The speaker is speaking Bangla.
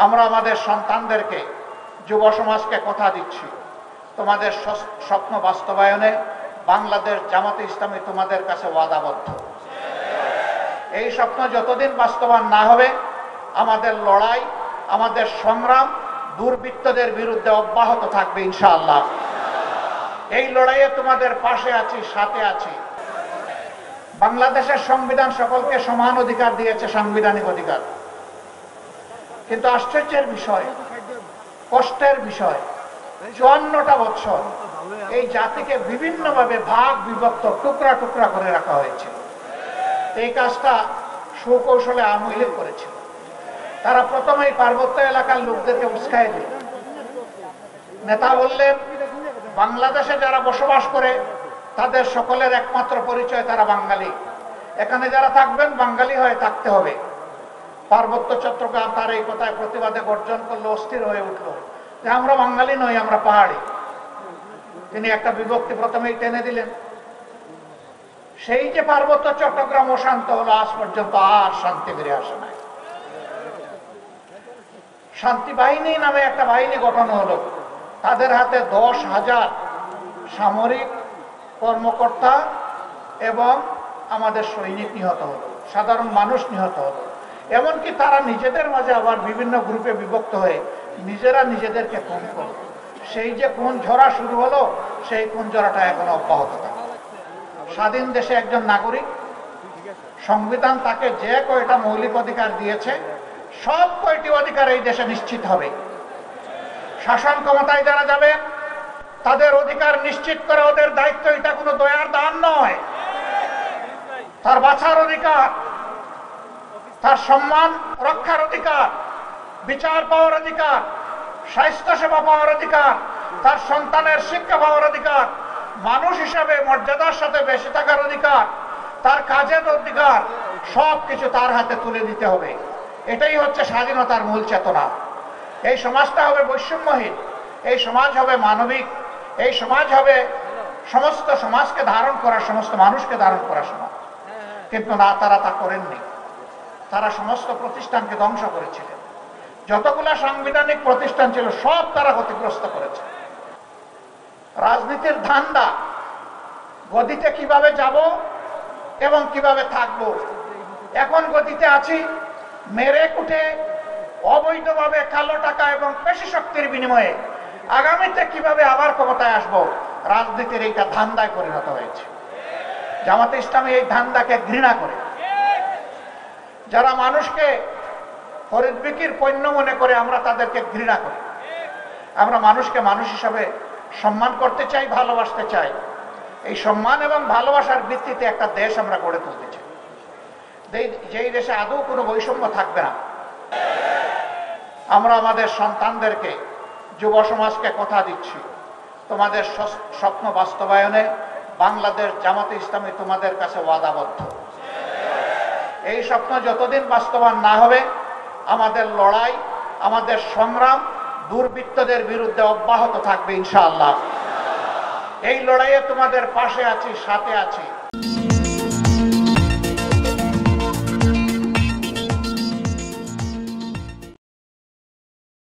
আমরা আমাদের সন্তানদেরকে, যুব সমাজকে কথা দিচ্ছি, তোমাদের স্বপ্ন বাস্তবায়নে বাংলাদেশ জামাতে ইসলামী তোমাদের কাছে ওয়াদাবদ্ধ। এই স্বপ্ন যতদিন বাস্তবায়ন না হবে, আমাদের লড়াই, আমাদের সংগ্রাম দুর্বৃত্তদের বিরুদ্ধে অব্যাহত থাকবে ইনশাআল্লাহ। এই লড়াইয়ে তোমাদের পাশে আছি, সাথে আছি। বাংলাদেশের সংবিধান সকলকে সমান অধিকার দিয়েছে, সাংবিধানিক অধিকার। কিন্তু আশ্চর্যের বিষয়, কষ্টের বিষয়, 54টা বছর এই জাতিকে বিভিন্নভাবে ভাগ বিভক্ত, টুকরা টুকরা করে রাখা হয়েছে। এই কাজটা সুকৌশলে আওয়ামী লীগ করেছিল। তারা প্রথমেই পার্বত্য এলাকার লোকদেরকে উস্কাই দিল। নেতা বললেন, বাংলাদেশে যারা বসবাস করে তাদের সকলের একমাত্র পরিচয় তারা বাঙালি, এখানে যারা থাকবেন বাঙালি হয়ে থাকতে হবে। পার্বত্য চট্টগ্রাম তার এই কথায় প্রতিবাদে গর্জন করলো, অস্থির হয়ে উঠলো যে আমরা বাঙালি নই, আমরা পাহাড়ি। তিনি একটা বিভক্তি প্রথমেই টেনে দিলেন। সেই যে পার্বত্য চট্টগ্রাম অশান্ত হলো, আজ পর্যন্ত আর শান্তি ফিরে আসে নাই। শান্তি বাহিনী নামে একটা বাহিনী গঠন হলো, তাদের হাতে 10,000 সামরিক কর্মকর্তা এবং আমাদের সৈনিক নিহত হলো, সাধারণ মানুষ নিহত হলো। এমনকি তারা নিজেদের মাঝে আবার বিভিন্ন গ্রুপে বিভক্ত হয়ে নিজেরা নিজেদেরকে খুন করল। সেই যে খুন ঝরা শুরু হলো, সেই খুন ঝরাটা এখনো অব্যাহত থাকে। স্বাধীন দেশে একজন নাগরিক, সংবিধান তাকে যে কয়টা মৌলিক অধিকার দিয়েছে, সব কয়টি অধিকার এই দেশে নিশ্চিত হবে। শাসন ক্ষমতায় যারা যাবে তাদের অধিকার নিশ্চিত করে ওদের দায়িত্ব। এটা কোনো দয়ার দান নয়। তার বাঁচার অধিকার, তার সম্মান রক্ষার অধিকার, বিচার পাওয়ার অধিকার, স্বাস্থ্য সেবা পাওয়ার অধিকার, তার সন্তানের শিক্ষা পাওয়ার অধিকার, মানুষ হিসাবে মর্যাদার সাথে বেঁচে থাকার অধিকার, তার কাজের অধিকার, সবকিছু তার হাতে তুলে দিতে হবে। এটাই হচ্ছে স্বাধীনতার মূল চেতনা। এই সমাজটা হবে বৈষম্যহীন, এই সমাজ হবে মানবিক, এই সমাজ হবে সমস্ত সমাজকে ধারণ করার, সমস্ত মানুষকে ধারণ করার সমাজ। কিন্তু না, তারা তা করেননি। তারা সমস্ত প্রতিষ্ঠানকে ধ্বংস করেছিলেন। যতগুলা সাংবিধানিক প্রতিষ্ঠান ছিল সব তারা ক্ষতিগ্রস্ত করেছে। রাজনীতির ধান্দা, গদিতে কিভাবে যাব এবং কিভাবে থাকব। এখন গদিতে আছি, মেরে কুটে অবৈধভাবে কালো টাকা এবং পেশি শক্তির বিনিময়ে আগামীতে কিভাবে আবার ক্ষমতায় আসব, রাজনীতির এইটা ধান্দায় পরিণত হয়েছে। জামাতে ইসলামী এই ধান্দাকে ঘৃণা করে। যারা মানুষকে খরিদ বিক্রির পণ্য মনে করে, আমরা তাদেরকে ঘৃণা করি। আমরা মানুষকে মানুষ হিসাবে সম্মান করতে চাই, ভালোবাসতে চাই। এই সম্মান এবং ভালোবাসার ভিত্তিতে একটা দেশ আমরা গড়ে তুলতে চাই, যেই দেশে আদৌ কোনো বৈষম্য থাকবে না। আমরা আমাদের সন্তানদেরকে, যুব সমাজকে কথা দিচ্ছি, তোমাদের স্বপ্ন বাস্তবায়নে বাংলাদেশ জামাতে ইসলামী তোমাদের কাছে ওয়াদাবদ্ধ। এই স্বপ্ন যতদিন বাস্তবায়ন না হবে, আমাদের লড়াই, আমাদের সংগ্রাম দুর্বৃত্তদের বিরুদ্ধে অব্যাহত থাকবে ইনশাআল্লাহ। এই লড়াইয়ে তোমাদের পাশে আছি, সাথে আছি।